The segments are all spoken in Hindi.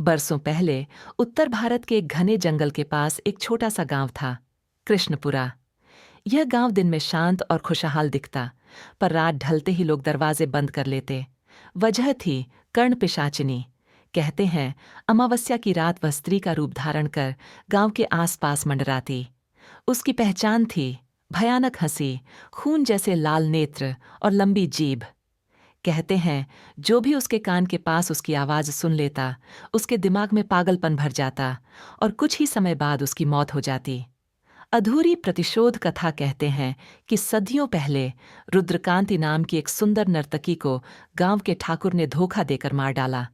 बरसों पहले उत्तर भारत के एक घने जंगल के पास एक छोटा सा गांव था, कृष्णपुरा। यह गांव दिन में शांत और खुशहाल दिखता, पर रात ढलते ही लोग दरवाजे बंद कर लेते। वजह थी कर्ण पिशाचिनी। कहते हैं अमावस्या की रात वह स्त्री का रूप धारण कर गांव के आसपास मंडराती। उसकी पहचान थी भयानक हंसी, खून जैसे लाल नेत्र और लंबी जीभ। कहते हैं जो भी उसके कान के पास उसकी आवाज सुन लेता, उसके दिमाग में पागलपन भर जाता और कुछ ही समय बाद उसकी मौत हो जाती। अधूरी प्रतिशोध कथा कहते हैं कि सदियों पहले रुद्रकांति नाम की एक सुंदर नर्तकी को गांव के ठाकुर ने धोखा देकर मार डाला।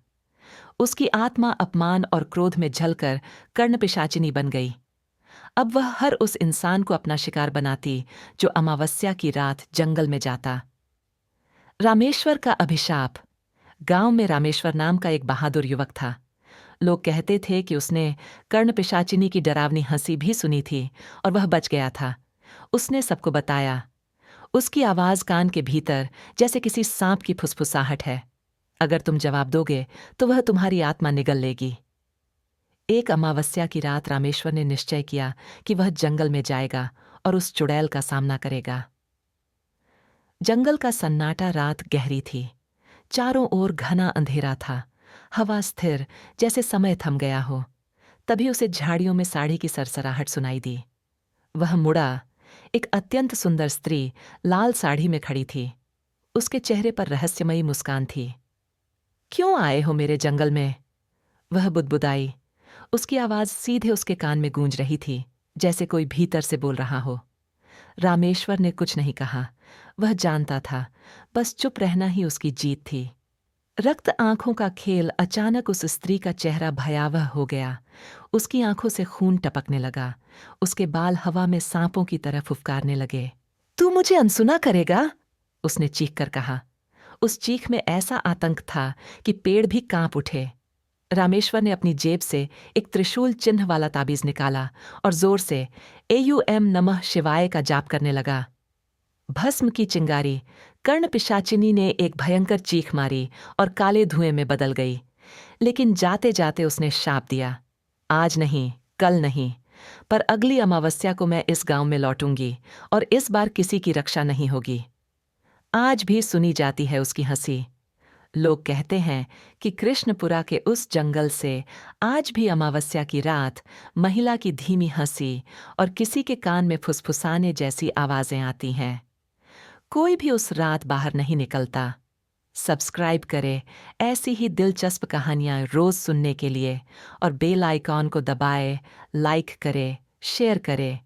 उसकी आत्मा अपमान और क्रोध में जलकर कर्ण पिशाचिनी बन गई। अब वह हर उस इंसान को अपना शिकार बनाती जो अमावस्या की रात जंगल में जाता। रामेश्वर का अभिशाप। गांव में रामेश्वर नाम का एक बहादुर युवक था। लोग कहते थे कि उसने कर्ण पिशाचिनी की डरावनी हंसी भी सुनी थी और वह बच गया था। उसने सबको बताया। उसकी आवाज कान के भीतर जैसे किसी सांप की फुसफुसाहट है। अगर तुम जवाब दोगे तो वह तुम्हारी आत्मा निगल लेगी। एक अमावस्या की रात रामेश्वर ने निश्चय किया कि वह जंगल में जाएगा और उस चुड़ैल का सामना करेगा। जंगल का सन्नाटा रात गहरी थी। चारों ओर घना अंधेरा था। हवा स्थिर, जैसे समय थम गया हो। तभी उसे झाड़ियों में साड़ी की सरसराहट सुनाई दी। वह मुड़ा। एक अत्यंत सुंदर स्त्री लाल साड़ी में खड़ी थी। उसके चेहरे पर रहस्यमयी मुस्कान थी। क्यों आए हो मेरे जंगल में? वह बुदबुदाई। उसकी आवाज सीधे उसके कान में गूंज रही थी, जैसे कोई भीतर से बोल रहा हो। रामेश्वर ने कुछ नहीं कहा। वह जानता था बस चुप रहना ही उसकी जीत थी। रक्त आंखों का खेल अचानक उस स्त्री का चेहरा भयावह हो गया। उसकी आंखों से खून टपकने लगा। उसके बाल हवा में सांपों की तरह फुफकारने लगे। तू मुझे अनसुना करेगा? उसने चीख कर कहा। उस चीख में ऐसा आतंक था कि पेड़ भी कांप उठे। रामेश्वर ने अपनी जेब से एक त्रिशूल चिन्ह वाला ताबीज निकाला और जोर से एयूएम नमः शिवाय का जाप करने लगा। भस्म की चिंगारी। कर्ण पिशाचिनी ने एक भयंकर चीख मारी और काले धुएं में बदल गई। लेकिन जाते जाते उसने शाप दिया, आज नहीं, कल नहीं, पर अगली अमावस्या को मैं इस गांव में लौटूंगी और इस बार किसी की रक्षा नहीं होगी। आज भी सुनी जाती है उसकी हंसी। लोग कहते हैं कि कृष्णपुरा के उस जंगल से आज भी अमावस्या की रात महिला की धीमी हंसी और किसी के कान में फुसफुसाने जैसी आवाजें आती हैं। कोई भी उस रात बाहर नहीं निकलता। सब्सक्राइब करें ऐसी ही दिलचस्प कहानियां रोज सुनने के लिए और बेल आइकॉन को दबाएं, लाइक करें, शेयर करें